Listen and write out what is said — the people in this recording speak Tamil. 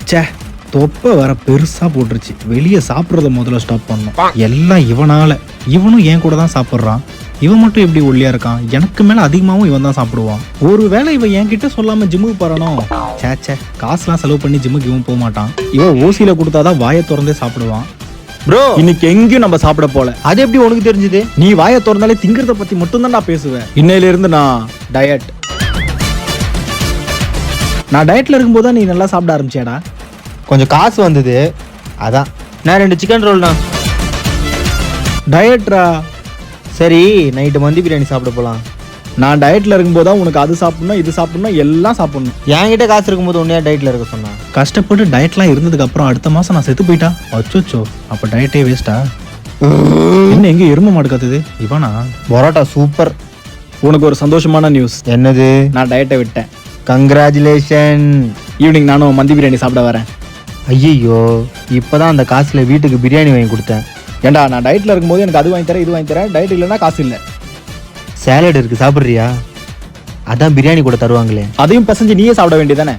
ச்சே, தொப்பை வர பெருசா போட்டுருச்சு. வெளியே சாப்பிட்றத முதல்ல ஸ்டாப் பண்ணணும். எல்லாம் இவனால. இவனும் என் கூட தான் சாப்பிட்றான். இவன் மட்டும் எப்படி ஒல்லியா இருக்கான்? எனக்கு மேல அதிகமாகவும் இவன் தான் சாப்பிடுவான். ஒருவேளை இவன் என்கிட்ட சொல்லாம ஜிம்முக்கு போறானோ? சேச்சே, காசுலாம் செலவு பண்ணி ஜிம்முக்கு இவன் போக மாட்டான். இவன் ஓசியில கொடுத்தாதான் வாயை திறந்தே சாப்பிடுவான். ப்ரோ, இன்னைக்கு எங்கேயும் நம்ம சாப்பிட போல. அது எப்படி உனக்கு தெரிஞ்சது? நீ வாயை திறந்தாலே திங்கிறத பத்தி மட்டும் தான் நான் பேசுவேன். இன்னையில இருந்து நான் டயட். நான் டயட்ல இருக்கும்போது நீ நல்லா சாப்பிட ஆரம்பிச்சியாடா? கொஞ்சம் காசு வந்தது, அதான். நான் 2 சிக்கன் ரோல்ண்ணா. டயட்ரா? சரி, நைட்டு மந்தி பிரியாணி சாப்பிட போகலாம். நான் டயட்ல இருக்கும்போது தான் உனக்கு அது சாப்பிடணும் இது சாப்பிடணும் எல்லாம் சாப்பிடணும். என்கிட்ட காசு இருக்கும்போது உன்னையா டயட்ல இருக்க சொன்னா? கஷ்டப்பட்டு டயட்லாம் இருந்ததுக்கு அப்புறம் அடுத்த மாசம் நான் செத்து போயிட்டா அச்சோச்சோ, அப்ப டயட்டே வேஸ்டா? என்ன எங்க எருமை மாடு கத்துது? இவனா? பரோட்டா சூப்பர். உனக்கு ஒரு சந்தோஷமான நியூஸ். என்னது? நான் டயட்டை விட்டேன். கங்க்ராச்சுலேஷன். ஈவினிங் நானும் மந்தி பிரியாணி சாப்பிட வரேன். ஐயோ, இப்பதான் அந்த காசுல வீட்டுக்கு பிரியாணி வாங்கி கொடுத்தேன். ஏண்டா, நான் டயட்ல இருக்கும்போது எனக்கு அது வாங்கி தரேன் இது வாங்கி தரேன், டயட் இல்லைன்னா காசு இல்லை. சேலட் இருக்கு, சாப்பிட்றியா? அதான் பிரியாணி கூட தருவாங்களே. அதையும் பசஞ்சு நீயே சாப்பிட வேண்டியதானே?